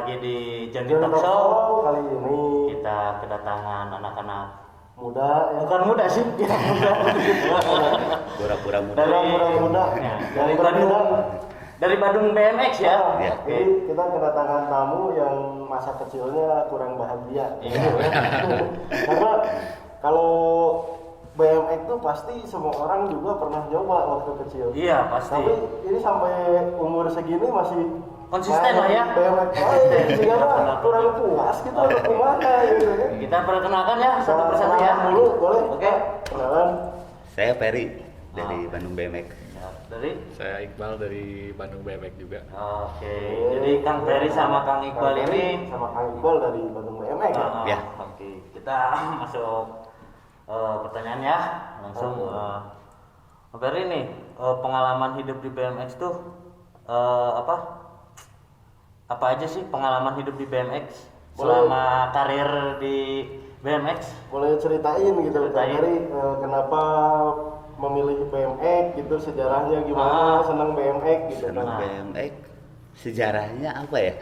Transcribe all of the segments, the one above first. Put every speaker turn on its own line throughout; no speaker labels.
lagi di Johnny
Johnny
Talk
Talk
Show.
Show kali ini
Kita kedatangan anak-anak
muda ya.
bukan muda sih, kita muda.
Pura-pura muda.
Dari muda.
Ya,
Dari
dari Bandung.
muda.
Dari Bandung BMX ya.
Ya.
Jadi kita kedatangan tamu yang masa kecilnya kurang bahagia.
Iya.
Karena kalau BMX itu pasti semua orang juga pernah nyoba waktu kecil.
Iya, pasti.
Tapi ini sampai umur segini masih
Konsisten lah ya.
BMX sehingga kurang puas gitu atau gimana gitu ya.
Kita perkenalkan ya satu persatu ya.
Kenalan dulu boleh?
Oke.
Kenalan.
Saya Ferry dari Bandung BMX.
Ya, dari
Saya Iqbal dari Bandung BMX juga.
Oke. Jadi Kang Ferry sama Kang Iqbal ini
sama Kang Iqbal dari Bandung BMX ya.
Ya.
Oke. Kita masuk pertanyaan ya. Langsung Kang Ferry nih, pengalaman hidup di BMX tuh apa aja sih pengalaman hidup di BMX selama karir di BMX?
Boleh ceritain gitu Kang
Ceritain.
Ferry kenapa memilih BMX gitu, sejarahnya gimana, senang BMX gitu
Senang
kan.
BMX. Sejarahnya apa ya?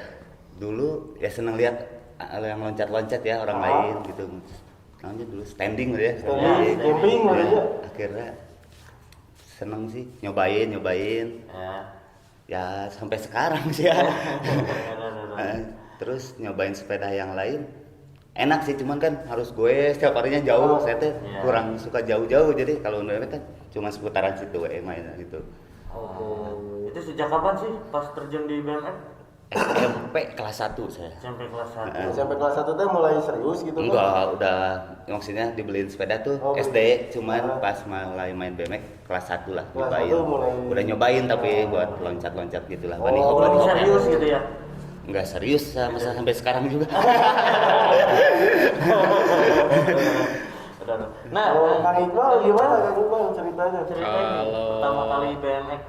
Dulu ya senang lihat yang loncat-loncat ya orang lain gitu. Namanya dulu standing ya.
Standing, camping
Ya,
aja.
akhirnya seneng sih nyobain.
Ya.
Ya sampai sekarang sih ya. Terus nyobain sepeda yang lain enak sih, cuman kan harus gue setiap harinya jauh. Saya tuh
Iya.
kurang suka jauh-jauh, jadi kalau BMX kan cuma seputaran situ main gitu.
Itu sejak kapan sih pas terjun di BMX?
SMP kelas 1 saya.
SMP kelas 1.
Sampai kelas 1 teh mulai serius gitu kan.
Enggak, udah maksudnya dibeliin sepeda tuh
Oh,
SD, cuman pas mulai main BMX kelas 1 lah
Kelas
nyobain.
1 mulai.
Udah nyobain tapi buat loncat-loncat gitulah.
Oh,
Bunny hop, bunny
Lebih
hop.
serius gitu ya.
Enggak serius masa sampai sekarang juga.
Nah,
Kalau Kang Iqbal gimana Kang Iqbal ceritanya?
ceritain nih,
Kalau-
pertama kali BMX.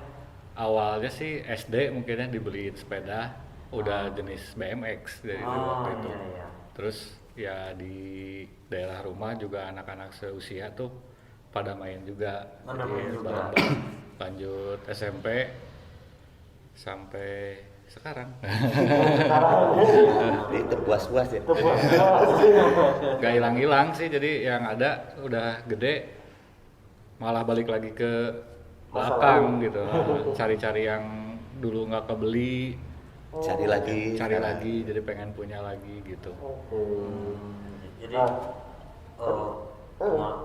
Awalnya sih SD mungkinnya dibeliin sepeda udah jenis BMX dari dulu waktu itu.
Iya.
Terus ya di daerah rumah juga anak-anak seusia tuh pada main juga.
Pada
Jadi
main juga.
bareng-bareng. Lanjut SMP sampai sekarang.
Jadi terpuas-puas ya.
Gak hilang-hilang sih, jadi yang ada udah gede malah balik lagi ke belakang gitu. Cari-cari yang dulu nggak kebeli,
Cari lagi.
cari lagi, jadi pengen punya lagi gitu.
Jadi
Ah.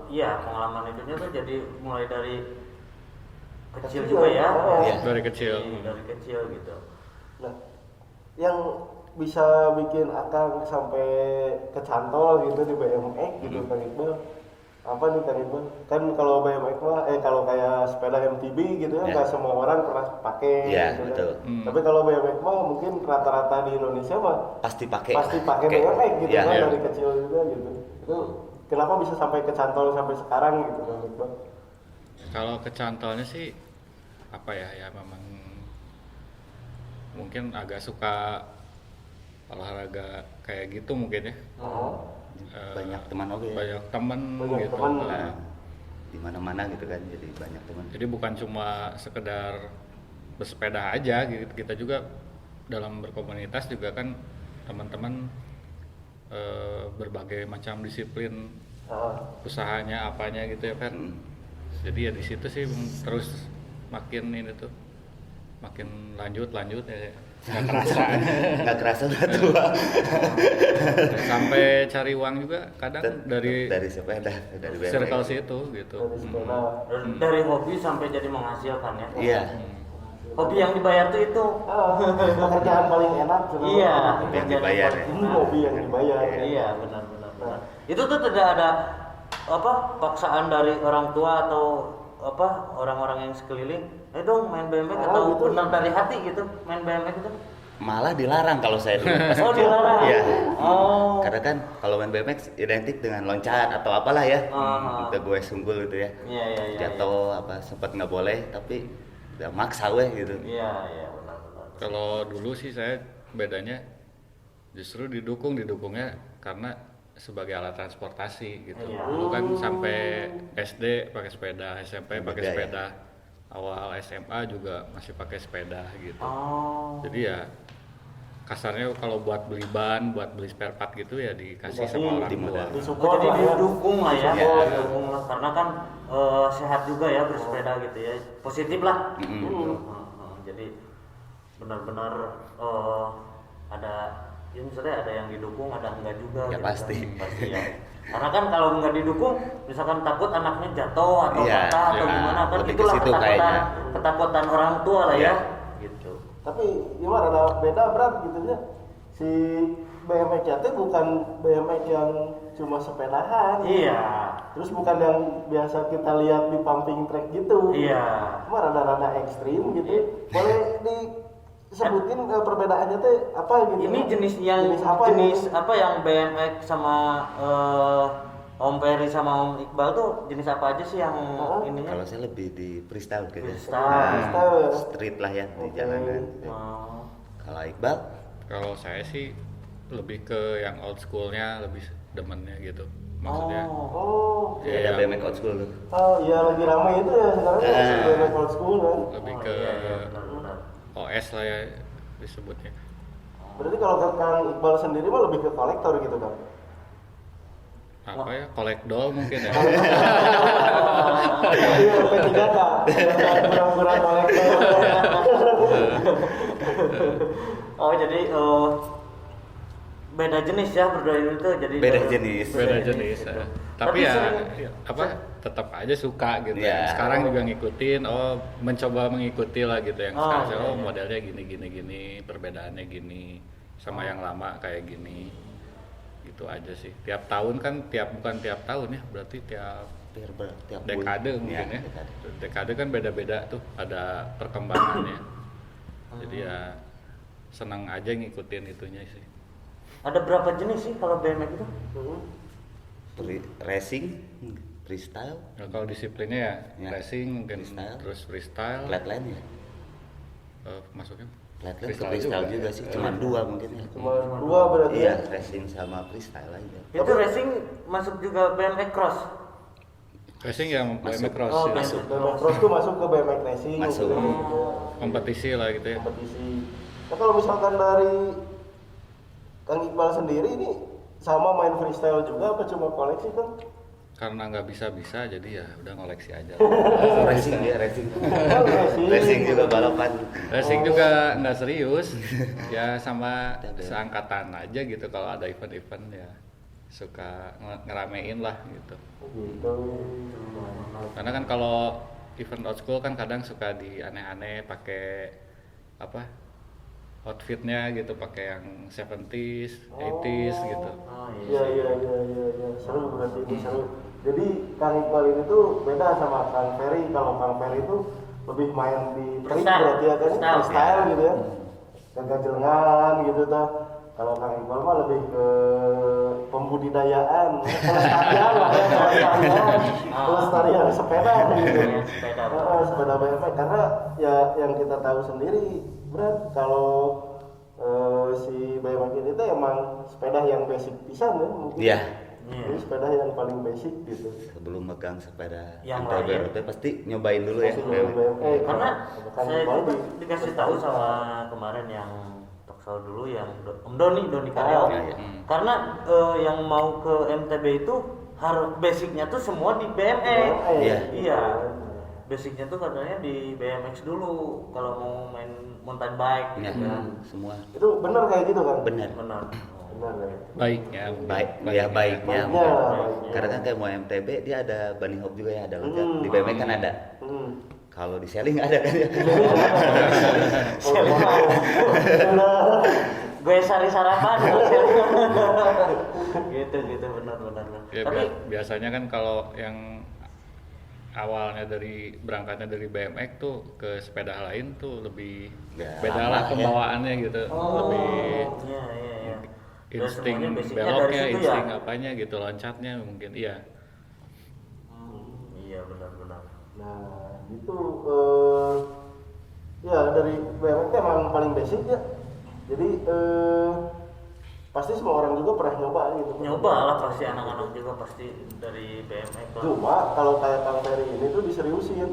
iya, pengalaman hidupnya tuh jadi mulai dari kecil
Kecil,
juga ya.
Iya.
Dari kecil.
Dari kecil gitu.
Nah, yang bisa bikin Akang sampai kecantol gitu di BMX gitu Kang Iqbal. Apa nih Kang Iqbal? Kan kalau BMX mah kalau kayak sepeda MTB gitu ya
Ya.
nggak semua orang pernah pakai
Iya,
gitu kan.
betul.
Tapi kalau BMX mah mungkin rata-rata di Indonesia mah
Pasti pakai.
pasti pakai
Oke.
BMX gitu
Iya,
kan
iya.
dari kecil juga gitu. Itu kenapa bisa sampai kecantol sampai sekarang gitu Kang Iqbal?
Kalau kecantolnya sih apa ya memang mungkin agak suka olahraga kayak gitu mungkin ya.
Banyak teman oke.
Banyak temen
Banyak
gitu.
teman.
Nah, di mana-mana gitu kan, jadi banyak teman.
Jadi bukan cuma sekedar bersepeda aja gitu, kita juga dalam berkomunitas juga kan teman-teman berbagai macam disiplin usahanya apanya gitu ya Fer. Jadi ya di situ sih terus makin ini tuh makin lanjut ya nggak kerasa.
Nggak kerasa udah tua.
Sampai cari uang juga kadang dari
sepeda, dari BMX.
circle situ gitu.
Dari sepeda.
Dari hobi sampai jadi menghasilkan ya.
Iya.
Hobi yang dibayar tuh itu.
Pekerjaan paling enak sebenarnya.
Iya,
yang dibayar ya.
Ini hobi yang dibayar.
Iya, benar. Itu tuh tidak ada paksaan dari orang tua atau orang-orang yang sekeliling. Dong main BMX atau
gitu.
benar dari hati gitu main BMX itu.
Malah dilarang kalau saya dulu. Pas
Oh,
kecil.
dilarang.
Iya.
Oh.
Karena kan kalau main BMX identik dengan loncat atau apalah ya. Kita gue sunggul gitu ya.
Iya.
Jatuh apa sempat nggak boleh, tapi udah maksa weh gitu.
Iya, benar.
Kalau dulu sih saya bedanya justru didukungnya karena sebagai alat transportasi gitu.
Iya.
Dulu kan sampai SD pakai sepeda, SMP pakai
Beda ya?
sepeda, awal SMA juga masih pakai sepeda gitu.
Oh.
Jadi ya kasarnya kalau buat beli ban, buat beli spare part gitu ya dikasih
Dikasih,
sama orang tua.
dimodal.
Disupport
Jadi
lah ya.
didukung lah ya,
Iya.
didukung lah. Karena kan sehat juga ya bersepeda gitu ya, positif lah. Jadi benar-benar ada, ya misalnya ada yang didukung, ada enggak juga.
Ya
gitu
pasti.
kan. Pasti ya. Karena kan kalau nggak didukung, misalkan takut anaknya jatuh atau
Iya,
patah atau
iya.
gimana kan,
Lebih ke
itulah
situ kayaknya.
ketakutan orang tua lah
Iya.
ya. Gitu.
Tapi gimana ada beda berat gitu ya. Si BMX itu bukan BMX yang cuma sepedahan.
Iya.
Terus bukan yang biasa kita lihat di pumping track gitu.
Iya.
Cuma rada-rada ekstrim gitu. Boleh disebutin perbedaannya teh apa gitu?
Ini jenis yang
apa
yang BMX sama Om Peri sama Om Iqbal tuh jenis apa aja sih yang ininya?
Kalau saya lebih di freestyle gitu.
Freestyle.
Freestyle ya?
Street lah ya di
Oke.
jalanan.
Oh.
Kalau Iqbal
Kalau saya sih lebih ke yang old schoolnya, lebih demennya gitu. Maksudnya
Oh.
ya, ada BMX old school tuh.
Oh iya lagi ramai itu ya sekarang si BMX old school kan.
lebih
Oh,
ke
iya, iya, benar-benar.
OS lah ya disebutnya.
Berarti kalau ke Kang Iqbal sendiri mah lebih ke kolektor gitu kan?
Apa ya? Collect doll mungkin ya.
Iya, P3K. Kurang-kurang kolektor.
Oh jadi beda jenis ya berdua ini tuh jadi
Beda jenis.
Beda jenis.
gitu.
Ya. Tapi ya,
sering-
ya, apa tetap aja suka gitu.
Ya.
Sekarang juga ngikutin, mencoba mengikuti lah gitu yang
Oh,
sekarang
iya, iya.
modelnya gini, perbedaannya gini, sama yang lama kayak gini. Gitu aja sih. Tiap tahun kan bukan tiap tahun ya, berarti tiap
Tiap
dekade
bulan.
mungkin ya.
dekade.
Dekade kan beda-beda tuh, ada perkembangannya. Jadi ya senang aja ngikutin itunya sih.
Ada berapa jenis sih kalau BMX itu?
Racing, freestyle,
Nah, kalau disiplinnya ya,
Ya.
racing mungkin
Freestyle.
terus freestyle.
flatline ya.
Masuknya
Flatline ke freestyle juga sih, cuma dua mungkin ya.
Cuma dua berarti
Iya,
ya.
racing sama freestyle aja.
Itu racing masuk juga BMX cross.
Racing yang
Masuk.
BMX cross
Oh,
ya.
masuk.
BMX cross tuh masuk ke BMX racing.
Masuk.
gitu.
Kompetisi lah gitu ya.
Kompetisi. Nah kalau misalkan dari Kang Iqbal sendiri ini sama main freestyle juga apa cuma koleksi kan?
Karena nggak bisa jadi ya udah ngoleksi aja.
Racing dia, racing.
Racing.
Racing juga balapan.
Racing juga nggak serius, ya sama seangkatan aja gitu kalau ada event-event ya suka ngeramein lah gitu.
Gitu.
Karena kan kalau event old school kan kadang suka di aneh-aneh pakai apa outfitnya gitu, pakai yang 70s, 80s gitu.
Oh
Iya iya iya iya seru berarti ini seru. Jadi Kang Iqbal ini tuh beda sama Kang Ferry. Kalau Kang Ferry itu lebih main di trik
Freestyle.
berarti ya kan
Freestyle.
freestyle gitu ya. Gagajengan gitu tuh. Kalau Kang Iqbal mah lebih ke pembudidayaan, pelestarian lah ya, pelestarian sepeda gitu.
Iya, sepeda.
Sepeda BMX karena ya yang kita tahu sendiri berat kalau si BMX ini tuh emang sepeda yang basic pisan ya mungkin.
Iya.
Jadi sepeda yang paling basic gitu.
Sebelum megang sepeda
Yang
MTB
lain.
itu pasti nyobain dulu ya.
Masih belum BMX.
Karena
Kang
saya
Iqbal
juga
di-
dikasih tahu sama kemarin yang talkshow dulu yang Om Doni Karyao.
Ah,
iya.
Karena yang mau ke MTB itu harus basicnya tuh semua di BMX.
Iya.
Iya. Basicnya tuh katanya di BMX dulu kalau mau main mountain bike
Ya,
gitu kan.
semua
Itu benar kayak gitu kan?
benar.
Benar.
Benar ya.
Baiknya,
Baik, ya baiknya.
Baiknya.
Karena kan kayak mau MTB dia ada bunny hop juga ya, ada loncat.
Hmm.
Di BMX kan ada.
Hmm.
Kalau di selling ada kan ya.
Gue sari sarapan gitu benar.
ya
Tapi
biasanya kan kalau yang awalnya berangkatnya dari BMX tuh ke sepeda lain tuh lebih
Ya,
beda
lama
lah
ya.
pembawaannya gitu, lebih
iya. Dan
insting
semuanya basicnya
beloknya,
dari situ
insting
ya?
apanya gitu, loncatnya mungkin iya.
Iya benar.
Nah, itu ya dari BMX emang paling basic ya. Jadi pasti semua orang juga pernah nyoba gitu.
Nyoba lah pasti anak-anak juga pasti dari BMX lah.
Cuma kalau kayak Kang Ferry ini tuh diseriusin.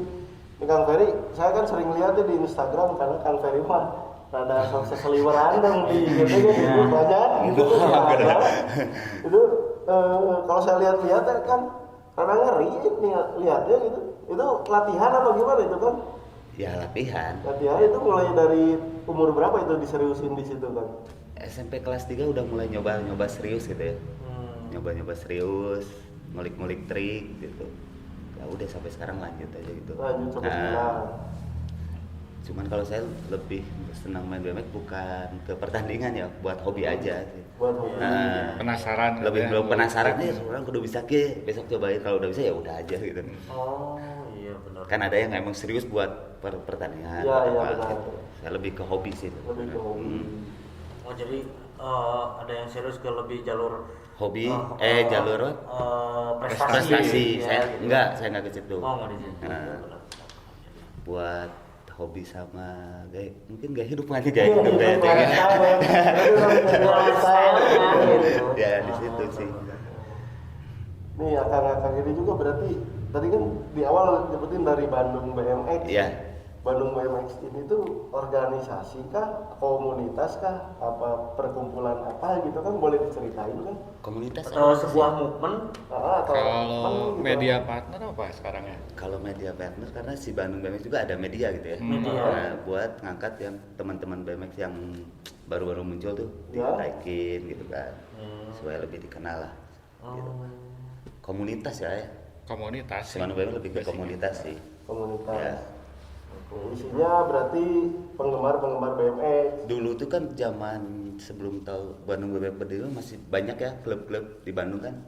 Ini Kang Ferry, saya kan sering lihat di Instagram karena Kang Ferry mah rada seseliweran dong di gitu kan banyak gitu kan. Itu kalau saya lihat-lihat kan rada ngeri nih lihatnya gitu. Itu latihan apa gimana itu kan?
Ya latihan.
Latihan itu mulai dari umur berapa itu diseriusin di situ kan?
SMP kelas 3 udah mulai nyoba serius gitu ya. Nyoba serius, ngulik-ngulik trik gitu. Ya udah sampai sekarang lanjut aja gitu.
Lanjut sampai sekarang.
Cuman kalau saya lebih senang main BMX bukan ke pertandingan ya, buat hobi aja sih.
Buat hobi.
Penasaran gitu
Lebih
ya.
belum penasaran nih, orang kudu bisa ke, besok cobain, kalau udah bisa ya udah aja gitu.
Oh iya benar.
Kan ada yang emang serius buat pertandingan.
Iya, iya,
apa,
benar.
gitu. Saya lebih ke hobi sih.
Lebih ke hobi.
Oh jadi ada yang serius ke lebih jalur
Hobi,
eh,
jalur apa?
prestasi.
Saya
gitu.
saya enggak ke situ.
Oh nggak di situ.
Nah.
Benar.
Buat hobi sama mungkin gaya hidup aja gaya
Iya,
hidup
itu
gaya
lifestyle gitu.
ya di situ sih.
Nih akang-akang ini juga berarti tadi kan di awal nyebutin dari Bandung BMX.
Iya.
Bandung BMX ini tuh organisasi kah, komunitas kah, apa perkumpulan apa gitu kan boleh diceritain kan?
Komunitas
Atau
apa
sebuah
sih?
movement.
Atau
Kalau
gitu.
media partner apa sekarang ya?
Kalau media partner karena si Bandung BMX juga ada media gitu ya.
Media.
Nah, buat ngangkat yang teman-teman BMX yang baru-baru muncul tuh
Ya.
dinaikin gitu kan. Supaya lebih dikenal lah. Gitu. Komunitas ya.
Komunitas
Si Bandung BMX lebih ke komunitas sih.
Komunitas.
Ya.
Isinya berarti penggemar-penggemar BMX.
Dulu tuh kan zaman sebelum tahu Bandung BMX berdiri masih banyak ya klub-klub di Bandung kan.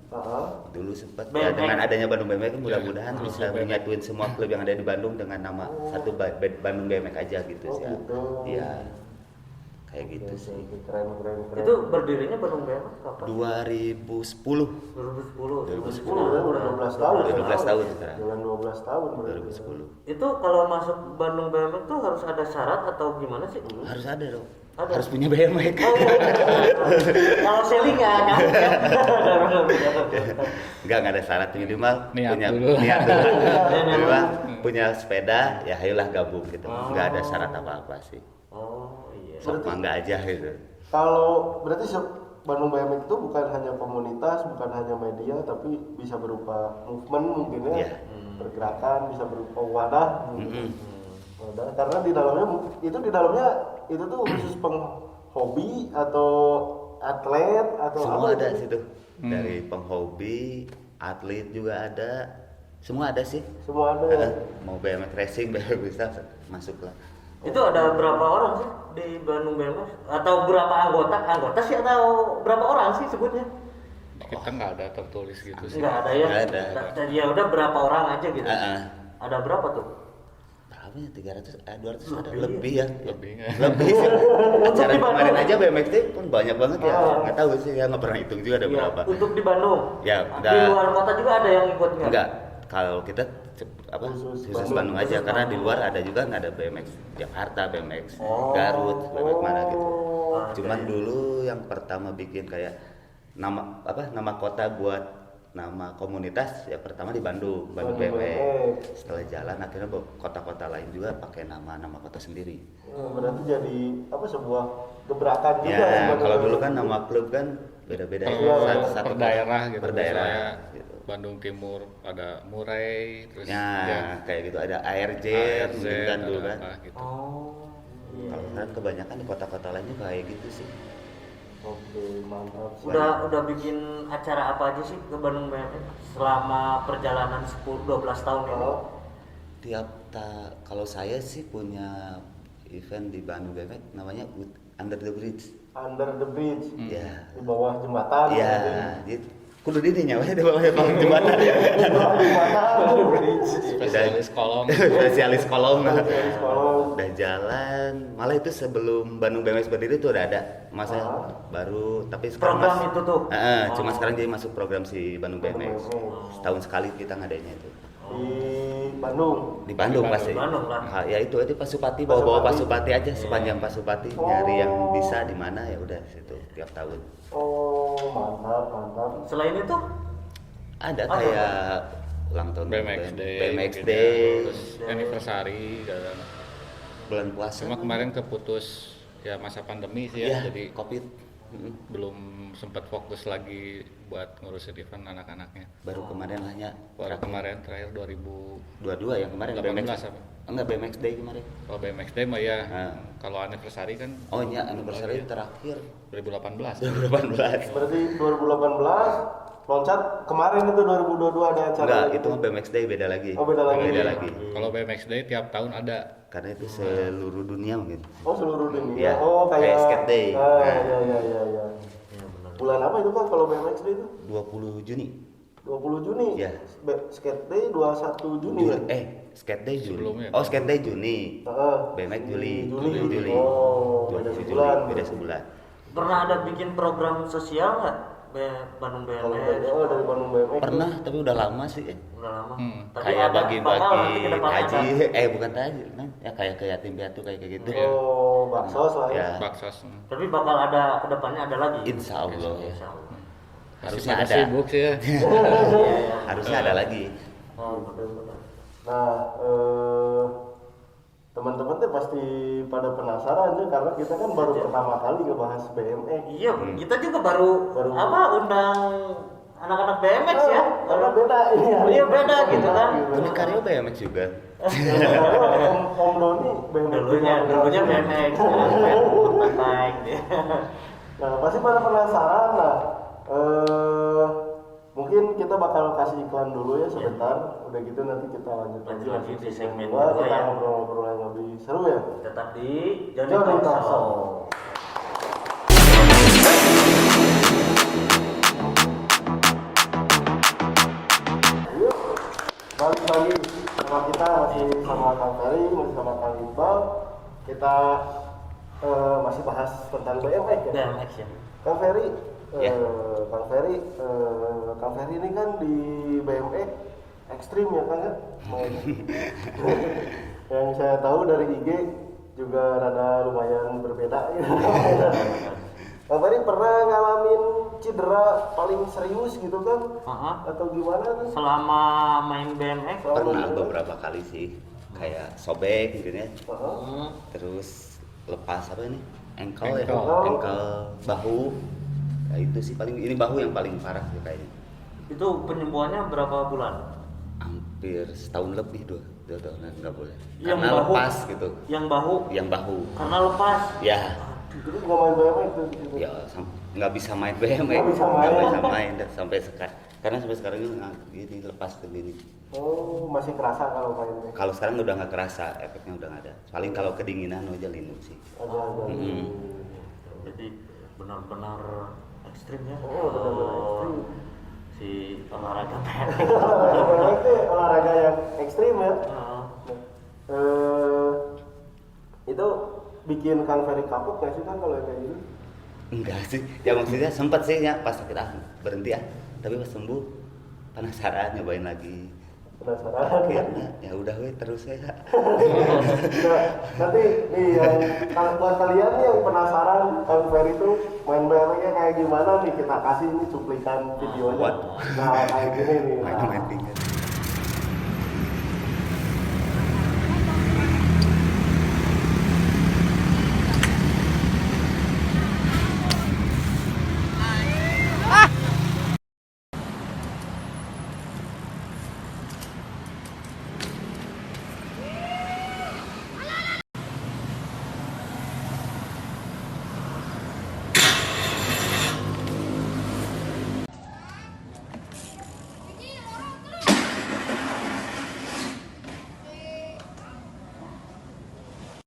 Dulu sempat ya
BMX.
dengan adanya Bandung BMX kan mudah-mudahan
Ya,
bisa
BMX.
menyatuin semua klub yang ada di Bandung dengan nama satu Bandung BMX aja gitu
Oh,
sih. Ya.
gitu.
Iya. Kayak gitu sih.
Keren.
Itu berdirinya Bandung BMX kapan?
2010.
2010.
2010.
Udah 12 tahun.
Udah 12 tahun sekarang.
Jalan 12 tahun berarti.
2010.
Itu kalau masuk Bandung BMX tuh harus ada syarat atau gimana sih?
Harus ada dong.
Ada.
Harus punya BMX.
Oh, iya. Kalau selling nggak nyampe.
Enggak ada syarat minimal
Niat
punya
dulu.
niat dulu. Minimal punya sepeda ya ayolah gabung gitu. Enggak ada syarat apa-apa sih.
Oh iya.
Sok mangga aja gitu.
Kalau berarti Bandung BMX itu bukan hanya komunitas, bukan hanya media, tapi bisa berupa movement mungkin ya,
Iya.
pergerakan, bisa berupa wadah.
Mm-mm.
Wadah. Karena di dalamnya itu tuh khusus penghobi atau atlet atau
Semua
apa
ada
gitu?
situ. Dari penghobi, atlet juga ada. Semua ada sih.
Semua ada. Ya?
Mau BMX racing, BMX bisa masuk lah.
Itu ada berapa orang sih di Bandung BMX? Atau berapa anggota? Anggota sih atau berapa orang sih sebutnya?
Kita nggak ada tertulis gitu sih.
Enggak ada ya.
Nggak ada.
Ya udah berapa orang aja gitu.
Heeh.
Ada berapa tuh?
Berapa ya? 200 ada lebih ya.
Lebih nggak?
Lebih sih. Acara
di Bandung.
kemarin aja BMX itu pun banyak banget ya. Nggak tahu sih, ya nggak pernah hitung juga ada
Iya,
berapa.
untuk di Bandung.
Ya,
Di
udah.
luar kota juga ada yang ikut nggak?
Enggak. Kalau kita
Khusus
khusus
Bandung.
Bandung aja
Khusus
karena di
Bandung.
luar ada juga nggak ada BMX Jakarta, BMX
Oh.
Garut, BMX mana gitu.
Oh,
Cuman dulu yang pertama bikin kayak nama kota buat nama komunitas ya pertama di Bandung
Bandung
BMX.
BMX.
Setelah jalan akhirnya kota-kota lain juga pakai nama kota sendiri.
berarti jadi apa sebuah gebrakan juga
Ya
sebenarnya.
kalau dulu kan nama klub kan beda-beda
Per,
Iya,
per daerah gitu.
Per daerah.
Misalnya
Gitu.
Bandung Timur ada Murai, terus
Ya, kayak gitu ada ARJ,
ARZ,
mungkin kan
ada
dulu kan.
apa gitu.
Oh. Iya.
Kalau sekarang kebanyakan di kota-kota lainnya kayak gitu sih.
Oke, mantap.
Udah bikin acara apa aja sih ke Bandung BMX selama perjalanan 10-12 tahun ini?
Oh,
Kalau saya sih punya event di Bandung BMX namanya Under the Bridge.
Under the Bridge.
Ya.
Di bawah jembatan.
Iya, jadi kudu di dinya we di bawah jembatan.
Di bawah jembatan.
Spesialis kolong.
Spesialis kolong.
Spesialis kolong.
Udah jalan, malah itu sebelum Bandung BMX berdiri tuh udah ada. Masa baru tapi sekarang
Program itu tuh?
Cuma sekarang jadi masuk program si Bandung BMX. Setahun sekali kita ngadainnya itu.
Di Bandung.
Di Bandung
Di
pasti.
Bandung lah.
Ya itu Pasupati, bawa
Pasupati.
Pasupati aja sepanjang Pasupati
Oh.
nyari yang bisa di mana ya udah situ tiap tahun.
Oh, mantap.
Selain itu,
Ada
Apa?
kayak ulang tahun
BMX Day,
BMX
gitu
Day,
ya. Terus anniversary dan
bulan puasa.
cuma kemarin keputus ya masa pandemi sih
Iya,
ya, jadi
COVID.
belum sempat fokus lagi buat ngurusin event anak-anaknya.
Baru kemarin lah ya.
Baru kemarin terakhir 2018
Dua yang kemarin BMX.
apa?
Enggak, BMX Day kemarin.
Kalau BMX Day mah ya,
Nah.
kalau anniversary kan
Oh iya, anniversary terakhir
2018.
2018.
Berarti 2018 loncat kemarin itu 2022 ada acara.
Enggak,
lagi.
itu BMX Day beda lagi.
Oh, beda lagi.
Beda lagi.
Kalau BMX Day tiap tahun ada.
Karena itu seluruh dunia mungkin.
Oh, seluruh dunia.
Iya,
Oh,
kayak
kayak
skate day.
Ah,
Nah.
iya iya iya iya.
Iya benar.
Bulan apa itu kan kalau BMX Day itu?
20 Juni.
20 Juni.
Iya.
Skate Day 21 Juni.
Juli. Skate Day Juli.
Sebelumnya.
Oh, skate day Juni.
Heeh.
BMX Juli.
Juli. Oh, beda
27
sebulan.
Juli, beda sebulan.
Pernah ada bikin program sosial nggak? Bandung
Kalau
BMX.
oh dari Bandung BMX.
Pernah, tapi udah lama sih.
Udah lama.
Hmm.
Kayak
bakal nanti
bagi-bagi
ke depannya
taji,
ada.
bukan taji, nah, ya kayak ke yatim piatu kayak gitu.
Iya.
Oh, baksos lah ya.
Ya.
Baksos.
Tapi bakal ada ke depannya ada lagi.
Insya Allah ya.
Insya Allah.
Harusnya
Masih
ada.
pada sibuk sih ya.
Iya, iya.
Harusnya ada lagi.
Oh, betul-betul.
Nah, teman-teman tuh pasti pada penasaran tuh karena kita kan baru pertama kali ngebahas BMX.
Iya, kita juga baru
Baru-
undang anak-anak BMX ya.
Karena beda ini.
Iya, beda gitu kan.
Ini Karyo BMX juga.
Om Doni BMX.
Dulunya BMX, kan, mountain bike dia.
Nah, pasti pada penasaran lah. Mungkin kita bakal kasih iklan dulu ya sebentar. Udah gitu nanti kita lanjut
Lanjut lagi di segmen
kedua.
kedua
Kita
ya.
ngobrol-ngobrol yang lebih seru ya.
Tetap di Johnny
Johnny
Talk
Talk
Show.
Show. Yuk, balik lagi sama kita masih sama Kang Ferry, masih sama Kang Iqbal. Kita masih bahas tentang BMX ya.
BMX ya.
Kang Ferry,
Ya.
Kang Ferry ini kan di BMX ekstrim ya Kang ya. Yang saya tahu dari IG juga rada lumayan berbeda ya. Kang Ferry pernah ngalamin cedera paling serius gitu kan?
Aha.
Atau gimana tuh?
Selama main BMX,
Pernah beberapa kali sih. Kayak sobek gitu ya.
Heeh.
Terus lepas apa ini? Ankle ya.
Ankle.
Ankle bahu. Ya itu sih paling ini bahu yang paling parah sih kayaknya.
itu penyembuhannya berapa bulan?
Hampir setahun lebih dua tahunan nggak boleh.
Yang
Karena
bahu.
lepas gitu.
Yang bahu
Yang bahu.
karena lepas.
Ya.
Terus nggak main BMX tuh? Gitu.
Ya nggak bisa main BMX.
Nggak bisa main.
Nggak bisa main dah, sampai sekarang. Karena sampai sekarang ini gini lepas ke gini.
Oh, masih kerasa kalau main BMX?
Kalau sekarang udah nggak kerasa, efeknya udah nggak ada. Paling kalau kedinginan aja linu sih.
Ada.
Jadi benar-benar ekstrim ya.
Oh, benar-benar ekstrim.
Si olahraga BMX.
BMX itu olahraga yang ekstrim ya.
Heeh.
Itu bikin Kang Ferry kapok nggak sih kan kalau kayak gitu?
Enggak sih, ya maksudnya sempet sih ya pas sakit berhenti ya. Tapi pas sembuh penasaran nyobain lagi.
Penasaran?
Akhirnya ya udah weh terus ya.
Nah, nanti nih yang buat kalian nih yang penasaran Kang Ferry itu main BMX-nya kayak gimana nih kita kasih nih cuplikan videonya.
Waduh.
Nah kayak gini nih. Nah.
Main tinggal.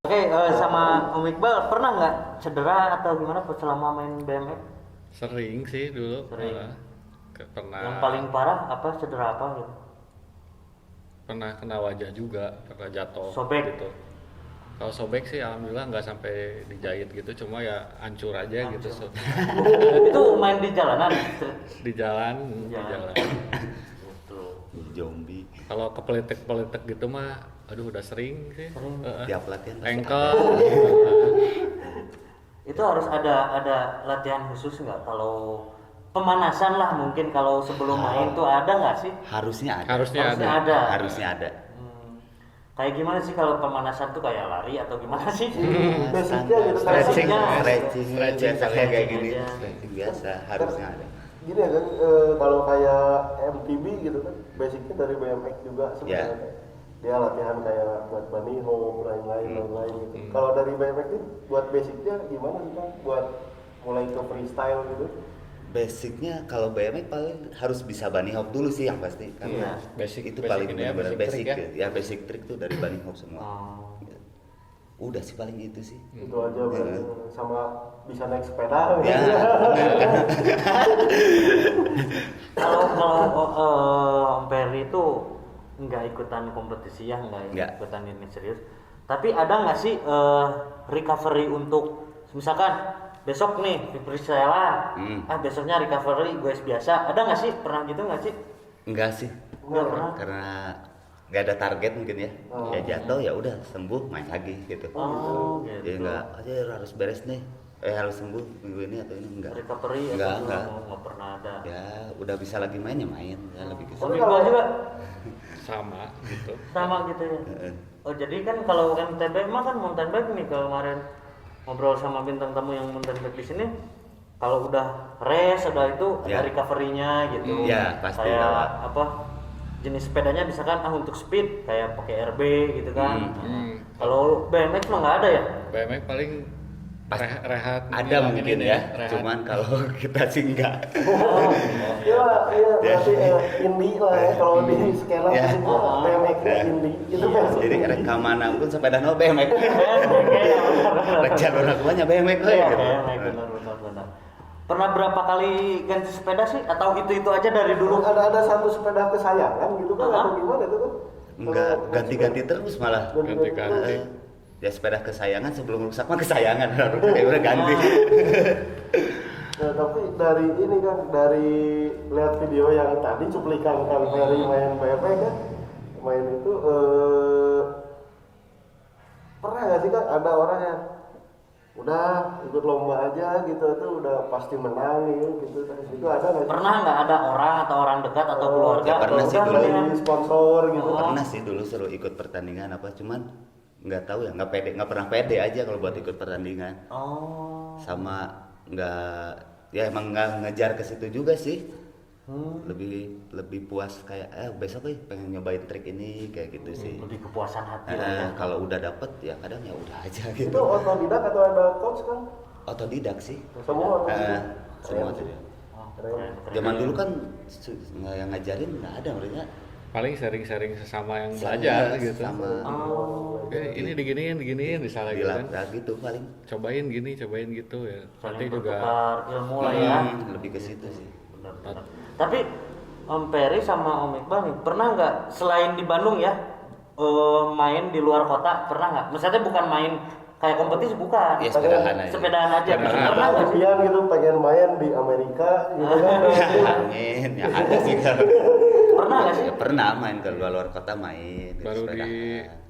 Oke, sama Om Iqbal pernah nggak cedera atau gimana selama main BMX?
Sering sih dulu.
Sering.
Pernah.
Yang paling parah apa cedera apa gitu?
Pernah kena wajah juga, pernah jatuh.
Sobek?
Gitu. Kalau sobek sih alhamdulillah nggak sampai dijahit gitu, cuma ya hancur aja gitu.
Itu main di jalanan.
Di jalan, di
Jalan.
jalan.
Gitu.
Zombie.
Kalau kepeletek-peletek gitu mah, aduh udah sering sih.
Sering.
Tiap latihan pasti
Ankle.
Itu harus ada latihan khusus nggak kalau pemanasan lah mungkin kalau sebelum main tuh ada nggak sih?
harusnya ada.
Harusnya ada.
ada.
Harusnya ada.
Hmm. kayak gimana sih kalau pemanasan tuh kayak lari atau gimana sih?
Basicnya gitu,
stretching
Stretching.
biasa kayak gini,
aja.
stretching biasa harusnya ada.
Gini ya kan, kalau kayak MTB gitu kan, basicnya dari BMX juga sebenarnya. Dia latihan kayak buat bunny hop, lain-lain gitu. Kalau dari BMX itu buat basicnya gimana sih kan? Buat mulai ke freestyle gitu.
Basicnya kalau BMX paling harus bisa bunny hop dulu sih yang pasti karena
Basic-
itu
basic
paling
ini ya,
benar-benar
basic
basic
trick
ya basic trick tuh dari bunny hop semua.
Oh.
Ya. Udah sih paling itu sih.
Itu aja berarti. Sama bisa naik sepeda.
Ya,
Kalau Om Peri itu nggak ikutan kompetisi ya, nggak
Nggak.
ikutan ini serius. Tapi ada nggak sih recovery untuk misalkan besok nih freestyle, besoknya recovery gue biasa. Ada nggak sih, pernah gitu nggak sih?
enggak sih.
Nggak pernah.
Karena nggak ada target mungkin ya. Ya jatuh ya udah sembuh main lagi gitu.
Oh, gitu.
Jadi enggak aja harus beres nih. Harus sembuh minggu ini atau ini enggak.
Recovery
Enggak,
atau
enggak.
nggak pernah ada.
Ya udah bisa lagi main ya main ya lebih ke
Om
situ.
Iqbal juga
Sama gitu.
sama gitu ya.
Heeh.
Oh jadi kan kalau MTB mah kan mountain bike nih, kalau kemarin ngobrol sama bintang tamu yang mountain bike di sini, kalau udah race udah itu ada
Ya.
recovery-nya gitu.
Ya, pasti
Kayak
ada.
apa jenis sepedanya misalkan untuk speed kayak pakai RB gitu kan. Kalau BMX mah nggak ada ya?
BMX paling
Pas-
rehat
Ada
ngilangin
mungkin
ini
ya,
rehat.
cuman kalau kita sih enggak.
Iya, berarti indie lah ya kalau di skena
Ya.
itu BMX indie. Itu versi
Jadi
indie.
rekaman pun sepeda no BMX. Rek jalur akunya BMX we,
Iya,
gitu.
benar. Pernah berapa kali ganti sepeda sih? Atau itu aja dari dulu?
Ada satu sepeda kesayangan gitu kan atau gimana itu kan?
Enggak ganti-ganti terus malah.
Ganti-ganti.
Ya sepeda kesayangan sebelum rusak mah kesayangan kayak udah ganti.
Nah, tapi dari ini kan, dari lihat video yang tadi cuplikan Kang Ferry main BMX kan, main itu pernah nggak sih kan ada orang yang udah ikut lomba aja gitu tuh udah pasti menang gitu itu ada nggak sih?
Pernah nggak ada orang atau orang dekat atau keluarga?
ya pernah
atau
sih
udah
dulu.
mendingan?
Dari sponsor gitu.
Pernah sih dulu suruh ikut pertandingan apa cuman nggak tahu ya nggak pernah pede aja kalau buat ikut pertandingan.
Oh.
Sama nggak ya emang nggak ngejar ke situ juga sih. Lebih puas kayak besok pengen nyobain trik ini kayak gitu sih.
Lebih kepuasan hati lah ya.
Kalau udah dapet ya kadang ya udah aja
Itu
gitu.
otodidak atau ada coach kan?
Otodidak sih.
Semua
Semua otodidak.
Oh, keren.
Zaman dulu kan yang ngajarin nggak ada mereka.
Paling sharing-sharing sesama yang belajar gitu.
Sama
Oh,
Ini diginiin misalnya gitu kan.
dilabrak gitu paling.
Cobain gitu ya. Nanti
saling
juga
bertukar ilmu lah ya.
Lebih ke situ sih.
Benar. Tapi Om Peri sama Om Iqbal nih pernah nggak selain di Bandung ya main di luar kota, pernah nggak? Maksudnya bukan main kayak kompetisi, bukan?
Ya sepedaan aja.
Sepedaan aja.
Sepedaan.
Pernah nggak sih?
Impian gitu pengen main di Amerika gitu kan.
Angin ya ada sih kan.
Pernah nggak sih?
Ya, pernah main ke luar kota main.
baru di
sepedaan.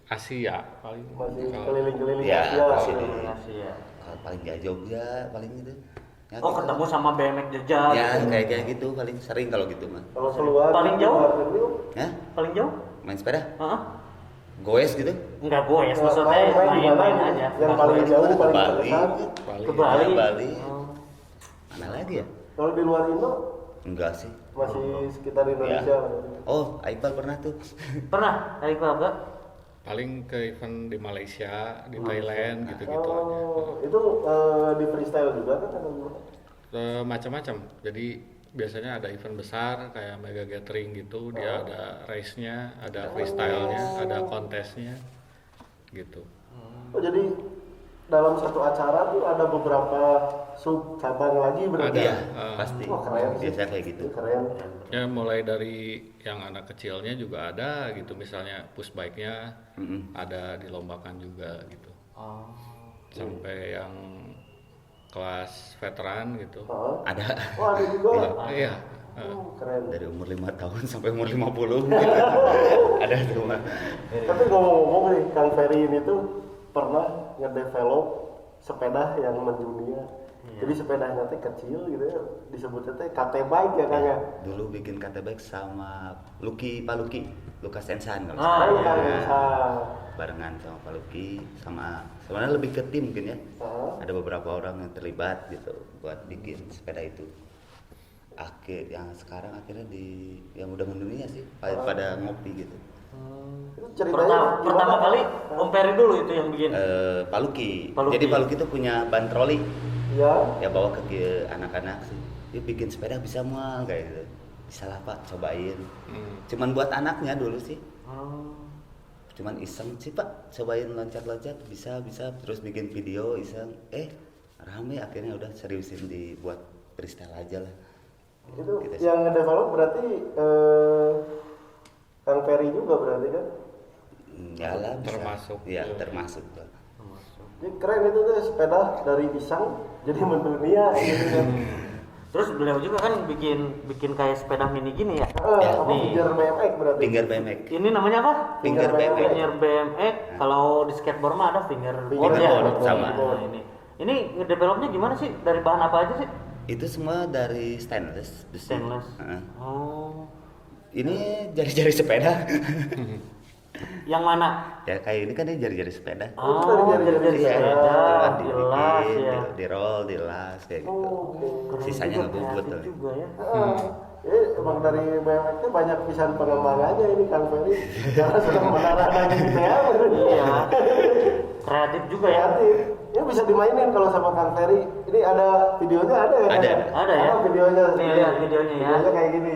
Asia paling.
Masih
Kalau-
keliling-keliling
Ya,
Asia.
masih di
Masih ya.
kalau paling di Jogja paling gitu. Ya,
Oh,
gitu.
ketemu sama BMX Jogja.
Ya
gitu.
kayak gitu paling sering kalau gitu mah.
Kalau keluar
Paling jauh?
luar negeri,
Ya,
Paling jauh?
main sepeda,
Heeh.
goes gitu.
Enggak gue ya,
main
maksudnya
di mana?
main-main aja.
Yang paling jauh paling
Bali.
terdekat.
Bali.
Ke Bali.
Ya, Bali.
Oh.
Mana lagi ya?
Kalau di luar Indo
Enggak sih.
masih sekitar Indonesia.
Oh, Iqbal pernah tuh.
Pernah? Dari keluarga?
Paling ke event di Malaysia, di Thailand gitu-gitu aja.
Oh, itu di freestyle juga kan atau gimana?
Macam-macam. Jadi biasanya ada event besar kayak mega gathering gitu, dia ada race-nya, ada freestyle-nya, ada kontesnya gitu.
Oh, jadi dalam satu acara tuh ada beberapa sub cabang lagi berarti.
Iya,
Ada,
pasti.
Wah, keren sih.
Biasanya kayak gitu.
Itu keren.
Ya mulai dari yang anak kecilnya juga ada gitu, misalnya push bike-nya ada dilombakan juga gitu.
Oh.
Sampai yang kelas veteran gitu.
Oh,
Ada
oh ada juga.
Iya.
Oh, keren.
dari umur 5 tahun sampai umur 50 gitu. Ada tuh mah.
Tapi ngomong-ngomong nih, Kang Ferry ini tuh pernah ngedevelop sepeda yang mendunia.
Iya.
Jadi sepedanya teh kecil gitu ya, disebutnya teh KT bike ya kan ya.
Dulu bikin KT bike sama Pak Luki, Lukas Ensan kalau
Ah,
sekarang.
iya.
Kan bisa.
Barengan sama Pak Luki, sama sebenarnya lebih ke tim mungkin ya. Ada beberapa orang yang terlibat gitu buat bikin sepeda itu. Yang sekarang akhirnya yang udah mendunia sih pada ngopi gitu.
Itu ceritanya
Pertama
gimana?
kali Om Peri dulu itu yang bikin.
Pak Luki.
Pak Luki.
Jadi Pak Luki itu punya ban troli.
Iya.
Ya bawa ke anak-anak sih. Dia bikin sepeda bisa mual kayak gitu. Bisa lah Pak, cobain. Cuman buat anaknya dulu sih. Cuman iseng sih Pak, cobain loncat-loncat bisa terus bikin video iseng. Rame akhirnya udah seriusin dibuat freestyle aja lah.
Itu
Gitu sih.
yang ngedevelop berarti Kang Ferry juga berarti kan?
Ya lah bisa.
Termasuk.
Ya termasuk Pak.
Jadi keren itu tuh sepeda dari iseng jadi mendunia gitu kan.
Terus beliau juga kan bikin kayak sepeda mini gini ya.
Apa
Nih.
Finger BMX berarti?
Finger BMX.
Ini namanya apa?
Finger BMX.
Finger BMX. Kalau di skateboard mah ada fingerboard
Fingerboard,
ya.
sama.
Nah, ini ngedevelopnya gimana sih? Dari bahan apa aja sih?
Itu semua dari stainless besi.
Stainless.
Heeh.
Oh.
Ini jari-jari sepeda.
Yang mana?
Ya kayak ini kan ini jari-jari sepeda.
Oh,
jari-jari
dari
Iya,
sepeda,
cuman
jelas
dibikin,
ya.
di roll, di las kayak gitu.
Keren
Sisanya
juga,
ngebubut
kreatif
tuh.
juga ya.
Emang dari BMX itu banyak pisan pengembangannya ini Kang Ferry. Karena sudah menarang gitu ya.
Iya. Kreatif juga ya.
Kreatif. Ya bisa dimainin kalau sama Kang Ferry. Ini ada videonya ada ya?
Ada.
Ada ya?
Videonya.
Nih, lihat videonya ya.
Videonya kayak gini.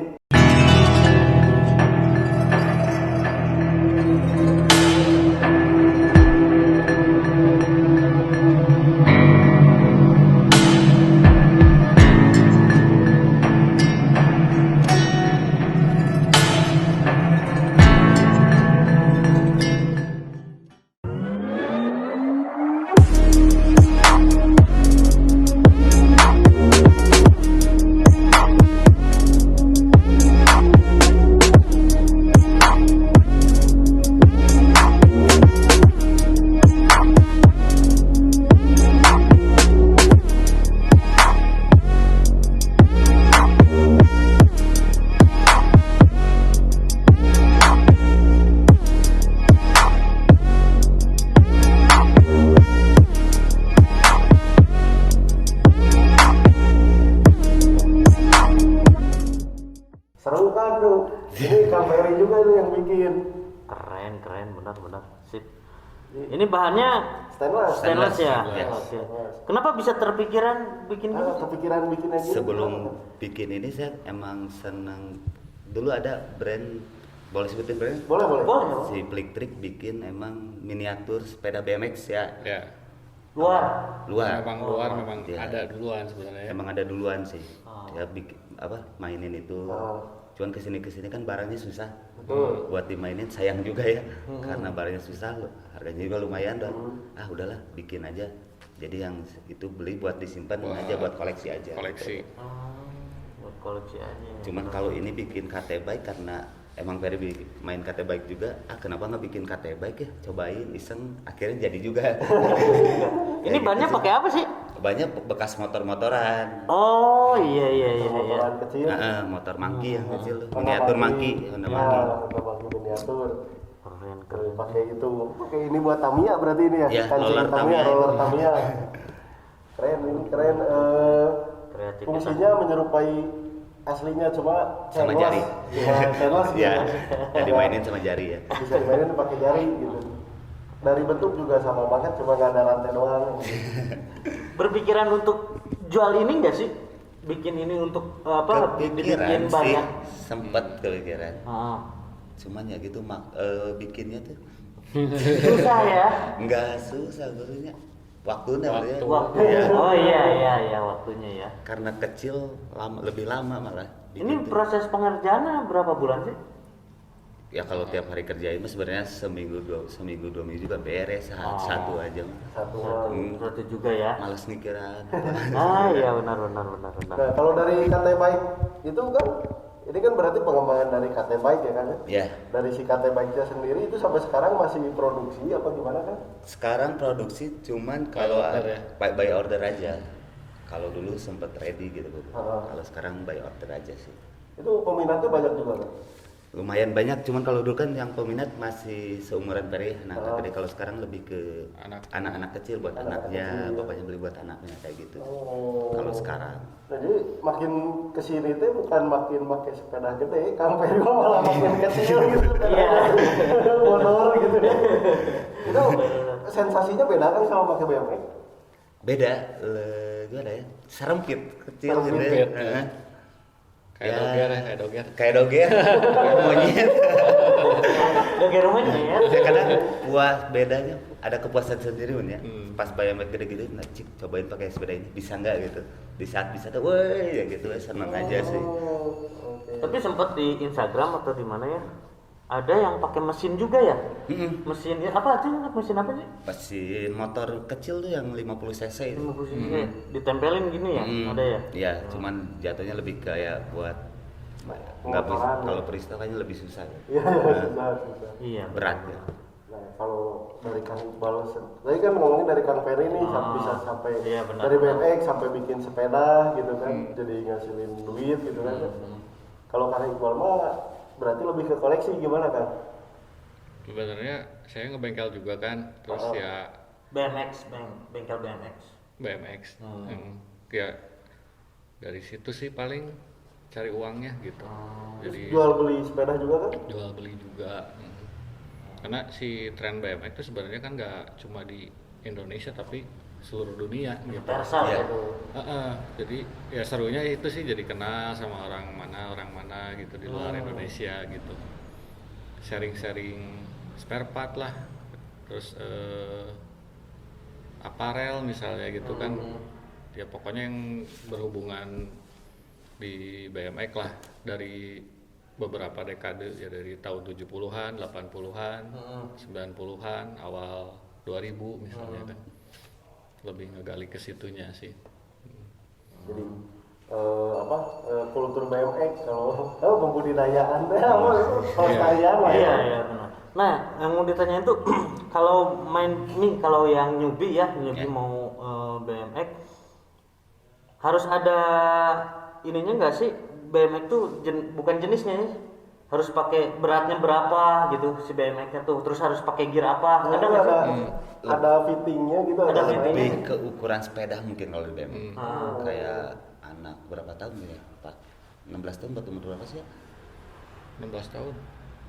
Seru kan tuh. Ini Kang Ferry juga tuh yang bikin.
Keren, benar. Sip. Ini bahannya
Stainless.
stainless ya.
Stainless.
Oke. Kenapa bisa terpikiran bikin gini?
Kepikiran bikin aja.
Sebelum bikin ini saya emang senang. Dulu ada brand, boleh sebutin brand?
Boleh.
Boleh.
Si Flick Trick bikin emang miniatur sepeda BMX ya.
Ya.
Luar.
Luar.
Memang luar memang
Iya.
ada duluan sebenarnya.
Emang ada duluan sih.
Oh.
Ya mainin itu.
Oh.
Cuman kesini kan barangnya susah.
Betul.
Buat dimainin sayang juga ya. Karena barangnya susah loh. Harganya juga lumayan dah. Udahlah bikin aja. Jadi yang itu beli buat disimpan aja buat koleksi aja.
Koleksi.
Buat koleksi aja.
Cuman kalau ini bikin KT bike karena emang Ferry main KT bike juga. Kenapa nggak bikin KT bike ya? Cobain iseng akhirnya jadi juga.
Ini bannya pakai apa sih?
Banyak bekas motor-motoran.
Oh, iya.
Motoran kecil.
Motor mangki yang kecil,
Honda
miniatur
Mangki.
mangki, Honda
Ya,
Mangki.
Honda Mangki miniatur.
Keren.
Pakai itu. Pakai ini buat Tamiya berarti ini ya?
Ya,
Kancing
roller Tamiya.
roller Tamiya. Keren ini keren.
Kreatif.
Fungsinya menyerupai aslinya cuma
Sama
chainless.
jari.
Ya, chainless gitu.
Ya, jadi mainin sama jari ya.
Bisa dimainin pakai jari gitu. Dari bentuk juga sama banget, cuma nggak ada rantai doang.
Berpikiran untuk jual ini enggak sih? Bikin ini untuk apa?
Kepikiran
Dibikin
sih,
banyak.
sempet kepikiran. Cuman ya gitu bikinnya tuh
Susah ya.
nggak susah sebenarnya. Waktunya maksudnya.
Waktu.
Iya.
Oh iya waktunya ya.
Karena kecil lebih lama malah.
Ini
bikin tuh.
proses pengerjaannya berapa bulan sih?
Ya kalau tiap hari kerjain mah sebenarnya seminggu dua minggu juga beres satu aja mah.
Satu.
Satu juga ya.
Males mikiran.
Iya benar.
Nah, kalau dari KT Bike itu kan, ini kan berarti pengembangan dari KT Bike ya kan?
Ya.
Dari si KT Bike-nya sendiri itu sampai sekarang masih produksi apa gimana kan?
Sekarang produksi cuman kalau
order ya?
by order aja. Kalau dulu sempet ready gitu Bu. Kalau sekarang by order aja sih.
Itu peminatnya banyak juga kan?
Lumayan banyak, cuman kalau dulu kan yang peminat masih seumuran Peri, anak gede. Kalau sekarang lebih ke anak-anak kecil buat anaknya, bapaknya beli buat anaknya kayak gitu. Kalau sekarang.
Nah, jadi makin kesini teh bukan makin pakai sepeda gede, Kang Peri malah makin kecil gitu.
Iya.
Motor gitu ya. Itu sensasinya beda kan sama pakai BMX?
Beda, gimana ya? Serempit, kecil gitu
Serempit,
ya.
ya. Kayak doger.
Kayak doger, monyet.
Doger rumahnya ya.
Ya kadang puas bedanya ada kepuasan sendiri ya. Pas BMX gede-gede, nah cik cobain pakai sepeda ini bisa nggak gitu. Di saat bisa tuh, woi ya gitu seneng aja sih.
Tapi sempat di Instagram atau di mana ya? Ada yang pakai mesin juga ya? Mesin apa tuh? Mesin apa sih?
Mesin motor kecil tuh yang 50 cc itu.
50 cc. Ditempelin gini ya? Ada ya?
Iya, cuman jatuhnya lebih kayak buat nggak kalau freestyle kayaknya lebih susah.
Iya, susah.
Iya.
Berat ya.
Nah, kalau dari Kang Iqbal, tadi kan ngomongin dari Kang Peri nih bisa sampai
iya, benar.
dari BMX sampai bikin sepeda gitu kan, jadi ngasilin duit gitu kan. Kalau Kang Iqbal mah berarti lebih ke koleksi gimana kan?
Sebenarnya saya ngebengkel juga kan, terus ya
BMX, bengkel BMX.
BMX. Ya dari situ sih paling cari uangnya gitu.
Terus
Jadi
jual beli sepeda juga kan?
jual beli juga. Karena si tren BMX itu sebenarnya kan nggak cuma di Indonesia tapi seluruh dunia gitu.
Universal
Iya.
gitu.
Jadi ya serunya itu sih jadi kenal sama orang mana gitu di luar Indonesia gitu. Sharing-sharing spare part lah. Terus aparel misalnya gitu kan. Ya pokoknya yang berhubungan di BMX lah dari beberapa dekade ya dari tahun 70-an, 80-an, 90-an, awal 2000 misalnya kan. Lebih ngegali ke situnya sih.
Jadi kultur BMX kalau pembudidayaan teh pelestarian lah ya.
Iya, benar. Nah, yang mau ditanyain tuh kalau main nih, kalau yang newbie mau BMX harus ada ininya nggak sih? BMX tuh bukan jenisnya ya? Harus pakai beratnya berapa gitu si BMX-nya tuh, terus harus pakai gear apa?
Nah,
Ada nggak sih?
ada fittingnya gitu,
Ada
fitting.
Lebih ke ukuran sepeda mungkin kalau di BMX. Kayak anak berapa tahun ya Pak? 16 tahun atau umur berapa sih ya?
16 tahun.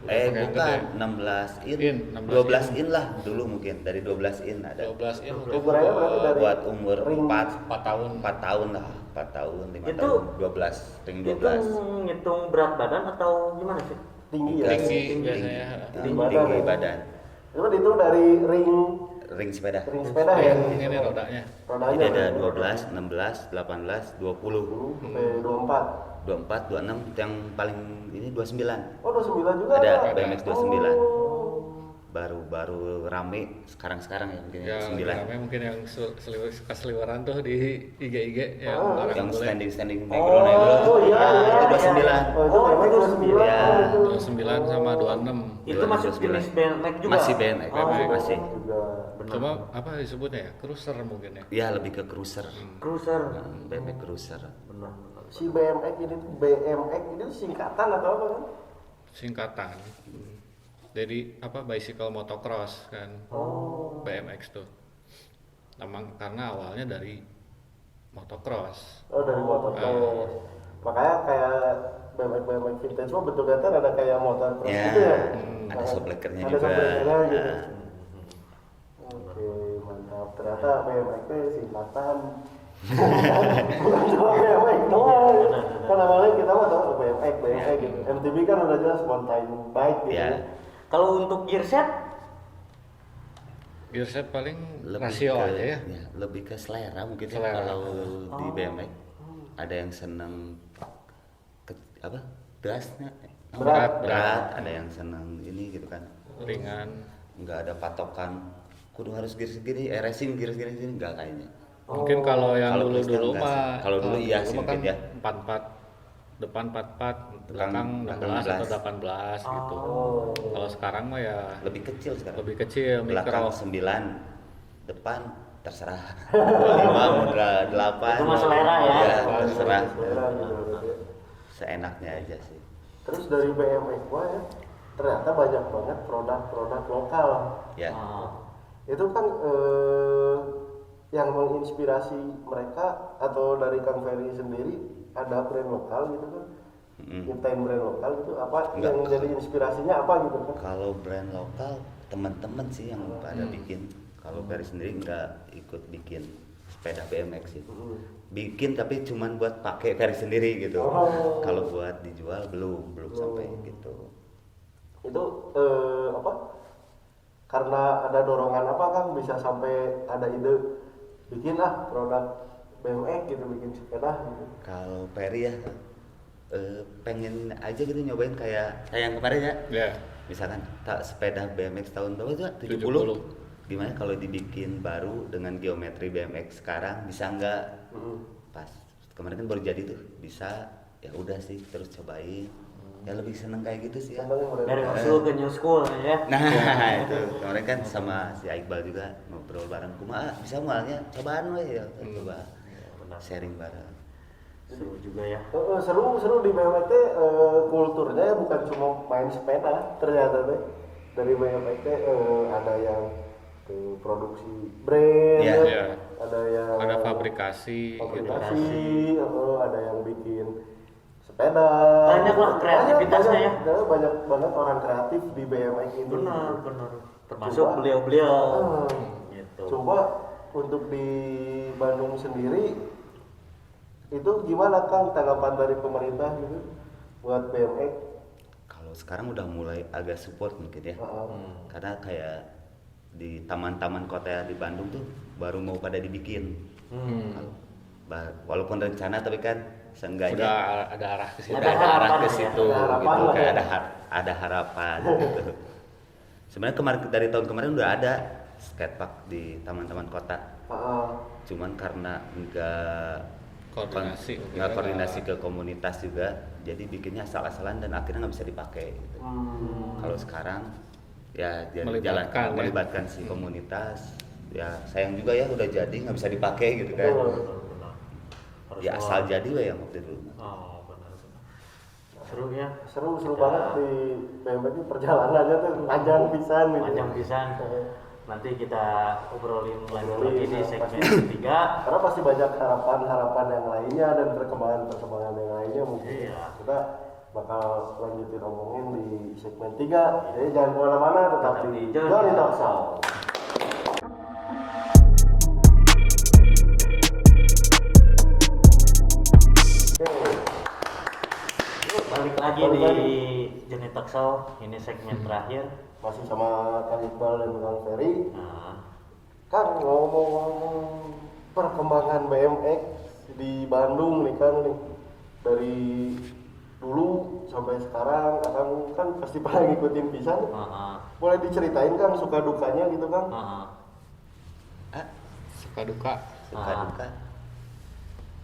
Bukan,
gede.
16 in,
In,
12 in lah dulu mungkin, dari 12 in ada.
12 in
Ukurannya berarti dari
Buat umur
ring
4 tahun.
4 tahun lah, 4 tahun, 5
Itu-
tahun, 12, ring
Itu
12.
ngitung berat badan atau gimana sih?
tinggi ya.
Tinggi biasanya.
Tinggi
badan ya.
badan,
Itu dihitung dari ring
ring sepeda.
sepeda ya.
Ini rodanya.
Rodanya
Jadi ada
berarti
12, 16, 18, 20,
20 sampai 24.
24, 26, yang paling ini 29.
Oh, 29 juga
Ada
ada.
BMX 29.
Oh.
Baru rame sekarang ya mungkin
Ya,
9.
namanya mungkin yang suka seliweran tuh di IG yang orang
Yang
bule.
standing negro itu.
Oh iya, iya.
Itu 29.
Oh, itu BMX 29.
Iya.
29 sama 26.
Itu masuk
29.
jenis BMX juga?
Masih BMX, masih.
Juga.
Cuma apa disebutnya ya? Cruiser mungkin ya.
Ya lebih ke cruiser.
Cruiser.
BMX cruiser.
Benar.
Si BMX ini tuh BMX ini tuh singkatan atau apa kan?
Singkatan. Jadi apa bicycle motocross kan. BMX tuh. Emang karena awalnya dari motocross.
Oh, dari motor. Makanya kayak BMX vintage mah betul kata ada kayak motor cross
Ya,
gitu ya.
ada shockbreakernya
Ada
juga.
shockbreakernya gitu.
Nah,
Oke, mantap. Ternyata BMX itu singkatan. Bukan cuma BMX doang. Kan awalnya kita mah tahu BMX gitu. MTB kan udah jelas mountain bike gitu.
Ya.
Kalau untuk gear set,
Gearset paling
lebih
rasio
ke,
aja ya.
lebih ke selera mungkin ya.
Selera.
Kalau di BMX ada yang seneng apa gasnya berat, ada yang seneng ini gitu kan,
Ringan.
nggak ada patokan kudu harus gear segini, racing gear segini nggak kayaknya.
Mungkin kalau yang
Kalau
dulu
freestyle
mah
enggak sih. Kalau dulu iya sih
mah kan
mungkin ya.
44 depan 44 belakang 16 atau 18 gitu. Kalau sekarang mah ya
Lebih kecil sekarang.
lebih kecil
Belakang
mikro.
9, depan terserah 25 8
Itu mah selera ya.
terserah
Selera gitu berarti ya.
seenaknya aja sih.
Terus dari BMX gua ya, ternyata banyak banget produk-produk lokal.
Ya
Itu kan yang menginspirasi mereka atau dari Kang Ferry sendiri ada brand lokal gitu kan? Nyiptain brand lokal gitu apa
Enggak.
yang jadi inspirasinya apa gitu kan?
kalau brand lokal teman-teman sih yang pada bikin. Kalau Ferry sendiri nggak ikut bikin sepeda BMX itu. Bikin tapi cuman buat pakai Ferry sendiri gitu.
Oh.
Kalau buat dijual belum sampai gitu.
Itu apa? Karena ada dorongan apa kan bisa sampai ada ide bikin produk BMX gitu, bikin sepeda gitu.
Kalau Ferry ya pengen aja gitu nyobain kayak yang kemarin ya.
Ya.
Misalkan tak sepeda BMX tahun berapa tuh? 70. Gimana kalau dibikin baru dengan geometri BMX sekarang bisa nggak? Pas kemarin kan baru jadi tuh bisa, ya udah sih terus cobain. Ya lebih seneng kayak gitu sih ya.
Dari usul ke new school ya.
Nah itu kemarin kan sama si Iqbal juga ngobrol bareng kumaha bisa mualnya cobaan we ya coba sharing bareng.
Seru juga ya.
Seru di BMX teh kulturnya ya bukan cuma main sepeda ternyata teh. Dari BMX teh ada yang produksi brand,
Iya,
iya.
ada yang
Ada fabrikasi gitu.
ada yang bikin sepeda.
Banyak lah kreativitasnya ya.
Banyak banget orang kreatif di BMX ini.
Benar. Termasuk beliau-beliau. Gitu.
Coba untuk di Bandung sendiri itu gimana Kang tanggapan dari pemerintah gitu buat BMX?
Kalau sekarang udah mulai agak support mungkin ya. Karena kayak di taman-taman kota di Bandung tuh baru mau pada dibikin. Walaupun rencana tapi kan seenggaknya
Udah ada arah ke situ.
Ada
arah ke
harapan
situ
ya. Ada harapan
gitu
lah
kayak
ya.
ada harapan gitu. Sebenarnya kemarin dari tahun kemarin udah ada skatepark di taman-taman kota. Cuman karena nggak koordinasi ke komunitas juga, jadi bikinnya asal-asalan dan akhirnya nggak bisa dipakai. Gitu. Kalau sekarang ya melibatkan si komunitas, ya sayang juga ya udah jadi nggak bisa dipakai gitu kan. Ya asal jadi lah yang waktu itu.
Oh, benar. Seru ya.
Seru banget di BMX ini perjalanannya tuh panjang pisan gitu.
Panjang pisan. Nanti kita obrolin lanjut lagi di segmen ketiga.
Karena pasti banyak harapan yang lainnya dan perkembangan yang lainnya mungkin.
Iya.
Kita bakal lanjutin omongin di segmen 3. Jadi jangan kemana-mana, tetap di Johnny Talk Show.
Balik lagi di Johnny Talk Show. Ini segmen terakhir.
Masih sama Kang Iqbal dan Kang Ferry.
Nah,
Kang, ngomong-ngomong perkembangan BMX di Bandung nih kan nih, dari dulu sampai sekarang Kang kan pasti pernah ngikutin pisan. Boleh diceritain Kang suka dukanya gitu Kang?
Suka duka.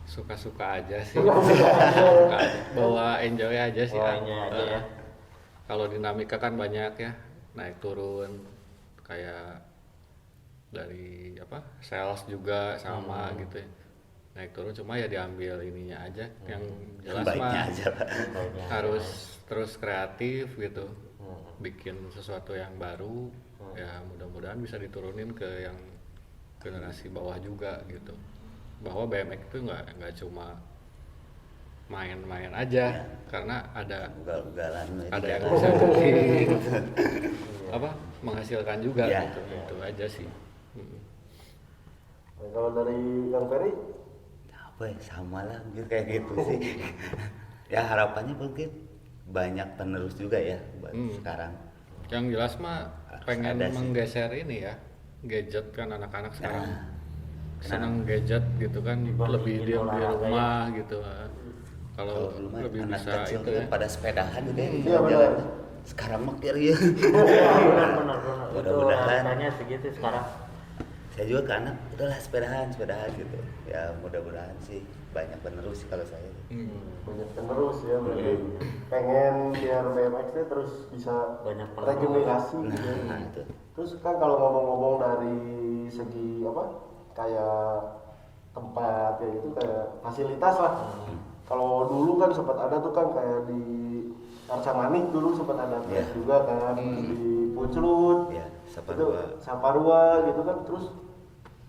Suka-suka aja sih. Bawa enjoy aja sih.
Bawainnya aja ya.
Kalau dinamika kan banyak ya, naik turun kayak dari sales juga sama gitu ya. Naik turun cuma ya diambil ininya aja yang jelas
Baiknya
mah
aja Pak.
harus terus kreatif gitu. Bikin sesuatu yang baru ya mudah-mudahan bisa diturunin ke yang generasi bawah juga gitu. Bahwa BMX itu nggak cuma main-main aja karena ada
Ugal-ugalan
yang bisa jadi menghasilkan juga
Ya.
gitu. Itu aja sih.
Nah, kalau dari Kang Ferry?
Apa ya sama lah mungkin kayak gitu sih. Ya harapannya mungkin banyak penerus juga ya buat sekarang.
Yang jelas mah pengen
Ada sih.
menggeser ini ya gadget kan anak-anak sekarang senang gadget gitu kan, lebih diam di rumah gitu. Kalau
dulu mah
lebih
anak
bisa
kecil
itu
tuh
ya.
pada sepedahan gitu ya.
Iya, benar.
Sekarang mah kira ya.
benar. Itu
Mudah-mudahan.
rasanya segitu sekarang.
Saya juga ke anak udahlah sepedahan gitu. Ya mudah-mudahan sih banyak penerus sih kalau saya.
Banyak penerus ya berarti. Pengen biar BMX nya terus bisa
Banyak penerus.
regenerasi gitu.
Nah itu.
Terus kan kalau ngomong-ngomong dari segi kayak tempat kayak gitu, kayak fasilitas lah. Kalau dulu kan sempat ada tuh kan kayak di Arca Manik dulu sempat ada juga kan, di Puclut, Saparua gitu kan, terus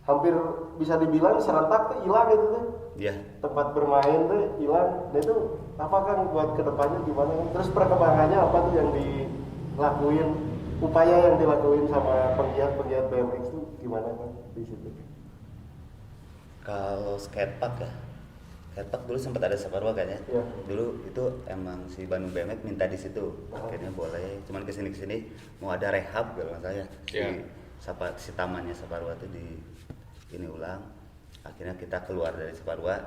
hampir bisa dibilang serentak tuh hilang gitu kan. Tempat bermain tuh hilang. Nah itu apa kan buat kedepannya gimana kan? Terus perkembangannya apa tuh yang dilakuin, upaya yang dilakuin sama penggiat BMX tuh gimana kan di situ?
Kalau skatepark ya, skatepark dulu sempat ada Saparua kan ya. Dulu itu emang si Bandung BMX minta di situ, akhirnya boleh. Cuman kesini mau ada rehab kalau nggak salah ya. Si tamannya Saparua tuh di ini ulang. Akhirnya kita keluar dari Saparua.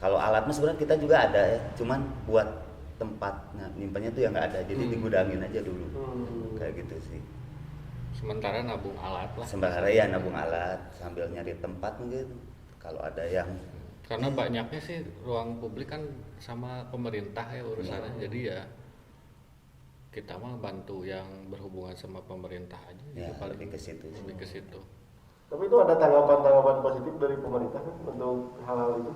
Kalau alatnya sebenarnya kita juga ada ya, cuman buat tempat nyimpannya tuh yang nggak ada, jadi digudangin aja dulu. Kayak gitu sih.
Sementara nabung alat lah.
Sementara ya nabung alat sambil nyari tempat mungkin kalau ada yang.
Karena banyaknya sih ruang publik kan sama pemerintah ya urusannya, jadi ya kita mah bantu yang berhubungan sama pemerintah aja.
Ya,
gitu, paling
lebih ke situ.
Tapi itu ada tanggapan positif dari pemerintah kan untuk hal-hal itu?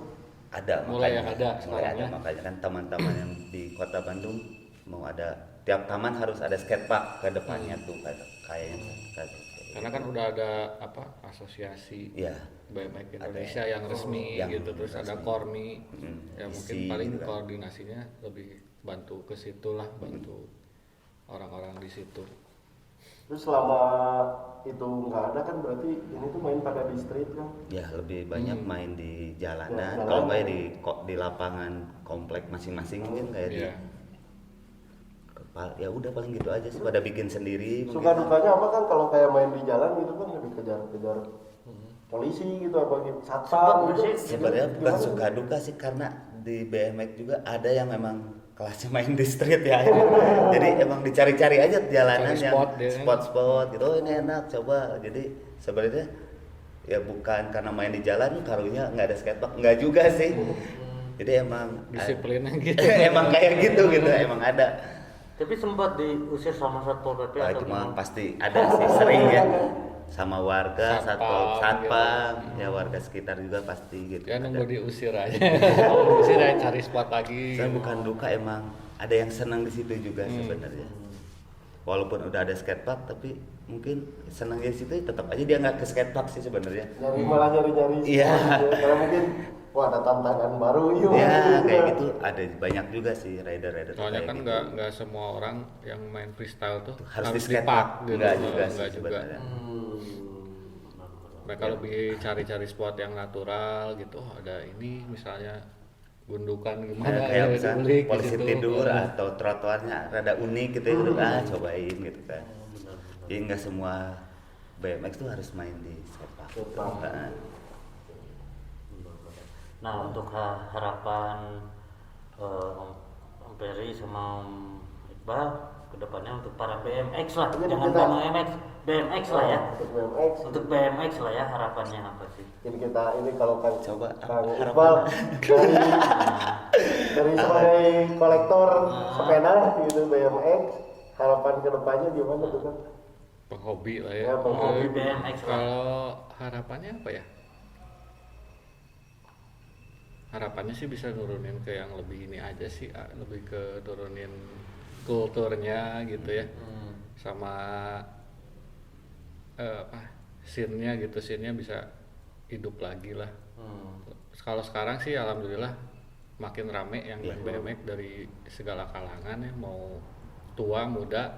Ada,
mulai
ada
sekarang ya.
Makanya kan teman-teman yang di Kota Bandung mau ada, tiap taman harus ada skatepark ke depannya tuh kayaknya.
Karena kan udah ada asosiasi BMX Indonesia yang resmi gitu, terus ada Kormi, ya mungkin paling gitu koordinasinya lebih bantu ke situ lah, bantu orang-orang di situ.
Terus selama itu nggak ada kan berarti ini tuh main pada di street kan?
Ya lebih banyak main di jalanan, kalau nggak di lapangan komplek masing-masing mungkin kayak ya udah paling gitu aja sih, pada bikin sendiri.
Suka dukanya apa kan kalau kayak main di jalan gitu kan dikejar-kejar polisi gitu apa gitu, satpam gitu.
Sebenarnya bukan suka duka sih, karena di BMX juga ada yang memang kelasnya main di street ya. Jadi emang dicari-cari aja jalanan yang spot-spot gitu. Oh ini enak coba. Jadi sebenarnya ya bukan karena main di jalan karunya nggak ada skatepark, nggak juga sih. Jadi emang
disiplinnya gitu.
Emang kayak gitu emang ada.
Tapi sempat diusir sama Satpol PP atau
Itu mah
gimana?
pasti ada sih, sering ya. Sama warga, satpam,
gitu.
ya warga sekitar juga pasti gitu.
Ya nunggu diusir aja. Diusir aja cari spot lagi.
Saya bukan duka, emang ada yang senang di situ juga sebenarnya. Walaupun udah ada skatepark, tapi mungkin senang di situ tetap aja dia nggak ke skatepark sih sebenarnya.
Malah nyari-nyari.
Iya.
Karena mungkin ada tantangan baru yuk.
Ya kayak gitu, ada banyak juga sih rider-rider.
Soalnya kan
gitu.
nggak semua orang yang main freestyle tuh
harus di
skatepark gitu.
Nggak juga sih
Nggak juga.
sebenarnya.
Mereka lebih cari-cari spot yang natural gitu. Ada ini misalnya gundukan gimana
Kayak misalnya
dikulik
polisi
gitu.
tidur atau trotoarnya rada unik gitu ya, cobain gitu kan. Jadi nggak semua BMX tuh harus main di skatepark.
Nah untuk harapan Om Peri sama Om Iqbal kedepannya untuk para BMX lah, jangan BMX lah ya. Untuk BMX lah ya, harapannya apa sih?
Ini kalau kan
Coba,
Kang
harapan.
Iqbal dari sebagai kolektor sepeda gitu BMX, harapan kedepannya gimana tuh kan?
Penghobi lah ya.
Ya, penghobi
BMX lah.
Kalau harapannya apa ya? Harapannya sih bisa nurunin ke yang lebih ini aja sih, lebih ke turunin kulturnya gitu ya, sama scene-nya gitu, scene-nya bisa hidup lagi lah. Kalau sekarang sih alhamdulillah makin rame yang main BMX dari segala kalangan ya, mau tua muda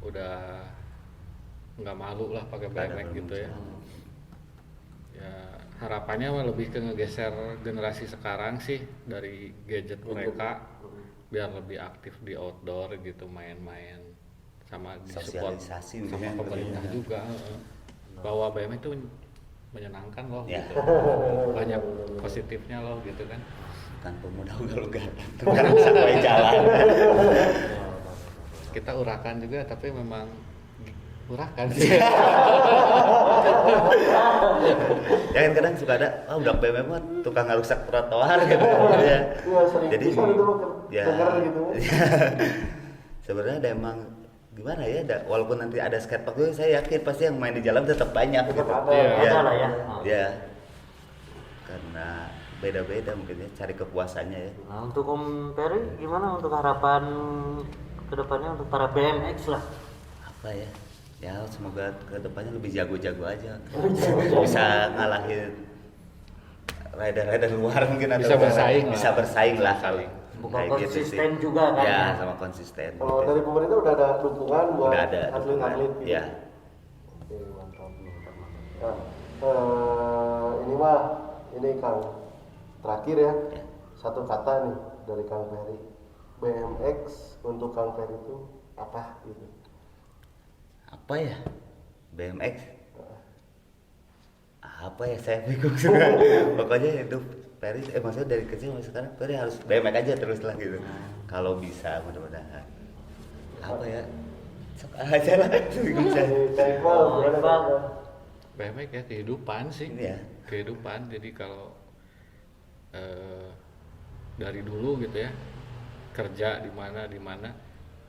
udah nggak malu lah pakai BMX gitu ya. Ya harapannya lebih ke ngegeser generasi sekarang sih dari gadget mereka biar lebih aktif di outdoor gitu, main-main sama disupport
Sosialisasi
sama
mungkin.
pemerintah juga bahwa BMX itu menyenangkan loh
Ya.
gitu. Banyak positifnya loh gitu kan.
Bukan pemuda ugal-ugalan, tukang sampai jalan.
Kita urakan juga tapi memang urakan sih.
Ya kan kadang suka ada, udah BMX mah tukang ngerusak trotoar gitu ya.
Iya sering
Jadi
bisa itu
ya,
denger gitu.
sebenarnya ada emang gimana ya, walaupun nanti ada skatepark juga, saya yakin pasti yang main di jalan tetap banyak
Tetap
gitu.
ada.
Iya.
Ada lah ya.
Ya, karena beda-beda mungkin ya cari kepuasannya ya.
Nah, untuk Om Peri gimana untuk harapan kedepannya untuk para BMX lah?
Apa ya? Ya semoga kedepannya lebih jago-jago aja. Bisa ngalahin rider-rider luar mungkin atau
Bisa bersaing
bisa
lah.
bersaing lah kali.
Bukan
Kayak gitu
konsisten
sih.
juga kan?
Ya, sama konsisten.
Kalau dari pemerintah udah ada dukungan buat
Udah ada
atlet-atlet
dukungan.
gitu.
Ya.
Oke, mantap. Nah, ini mah ini Kang terakhir ya.
Ya.
Satu kata nih dari Kang Peri. BMX untuk Kang Peri itu apa gitu?
Apa ya? BMX. Apa ya, saya bingung juga. Pokoknya itu Peri, maksudnya dari kecil sampai sekarang Peri harus BMX aja terus lah gitu. Kalau bisa mudah-mudahan. Apa ya? Sok aja lah. Bingung saya.
Kang Iqbal,
Oh,
gimana,
Iqbal.
Kang?
BMX ya kehidupan sih.
Iya.
Kehidupan. Jadi kalau dari dulu gitu ya, kerja di mana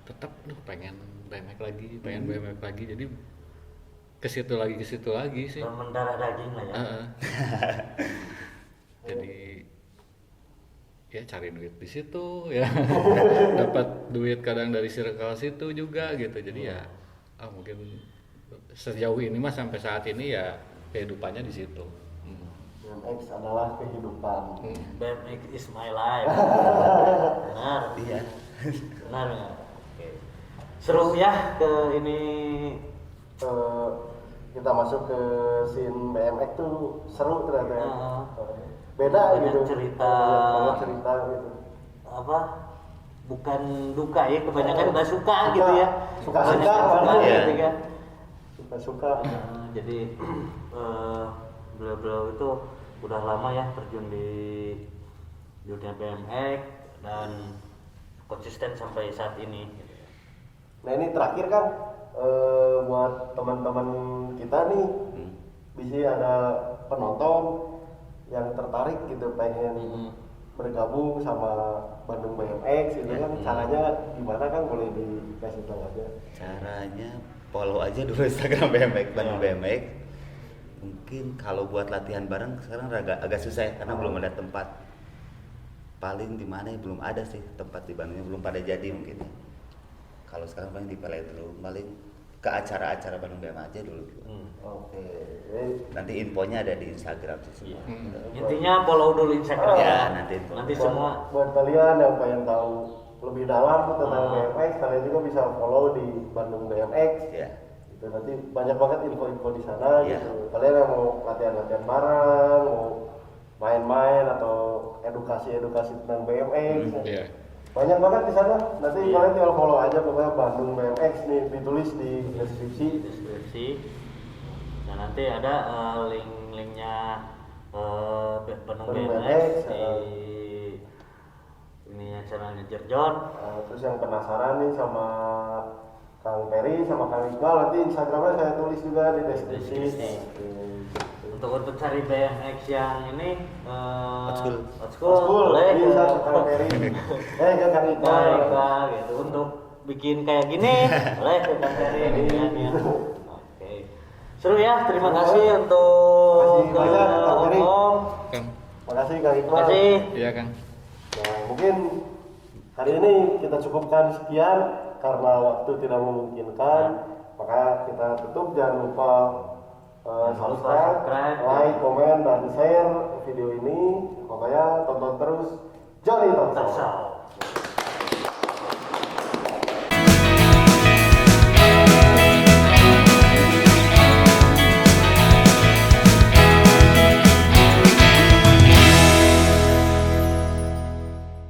tetap pengen BMX lagi, pengen BMX lagi. Jadi ke situ lagi sih.
Mendarah daging lah ya.
Heeh. Jadi ya cari duit di situ ya. Dapat duit kadang dari circle situ juga gitu. Jadi ya mungkin sejauh ini mah sampai saat ini ya kehidupannya di situ.
BMX adalah kehidupan.
BMX is my life. Benar.
Iya.
Benar ya. Oke. Seru ya ke ini.
Kita masuk ke scene BMX tuh seru ternyata ya. Beda
Banyak
gitu.
cerita.
Banyak cerita gitu.
Apa? Bukan duka ya, kebanyakan udah suka gitu ya.
Suka-suka
Kebanyakan suka
malah.
gitu kan.
Suka-suka.
Jadi beliau-beliau itu udah lama ya terjun di dunia BMX dan konsisten sampai saat ini.
Nah ini terakhir kan buat teman-teman kita nih, bisa ada penonton yang tertarik gitu pengen bergabung sama Bandung BMX gitu kan, caranya gimana kan, boleh dikasih tahu aja.
Caranya follow aja dulu Instagram BMX, Bandung BMX. Mungkin kalau buat latihan bareng sekarang agak susah ya, karena belum ada tempat. Paling di mana ya, belum ada sih tempat di Bandungnya, belum pada jadi mungkin. Kalau sekarang paling di Palembang dulu, paling ke acara-acara Bandung BMX aja dulu.
Oke.
Nanti infonya ada di Instagram sih semua.
Intinya follow dulu Instagram
Ya, nanti follow.
nanti
Buat-
semua
buat kalian yang pengen tahu lebih dalam tentang BMX, kalian juga bisa follow di Bandung BMX.
Ya.
Gitu, nanti banyak banget info-info di sana
Iya.
gitu. Kalian yang mau latihan-latihan bareng, mau main-main atau edukasi-edukasi tentang BMX.
Iya.
Banyak banget di sana. Nanti kalian tinggal follow aja pokoknya Bandung BMX nih, ditulis di deskripsi.
deskripsi. Nah nanti ada link-linknya Bandung
Bandung
BMX
BMX,
di ininya channelnya Jerjon.
Terus yang penasaran nih sama Kang Peri sama Kang Iqbal, nanti Instagramnya saya tulis juga di deskripsi.
Deskripsi. Untuk cari BMX yang ini
Old
School,
boleh
bisa
ke
ke Kang Peri. Ke Kang Iqbal.
Baik, gitu. Untuk bikin kayak gini boleh ke Kang Peri ya. Oke. Seru ya, terima kasih untuk
Terima kasih banyak, Kang Peri.
Om.
Kang.
Makasih Kang
Terima
Iqbal.
kasih.
Iya, Kang.
Nah, mungkin hari ini kita cukupkan sekian karena waktu tidak memungkinkan. Maka kita tutup, jangan lupa subscribe, like, komen, dan share video ini. Pokoknya tonton terus Johnny Talk Show.
Talk Show.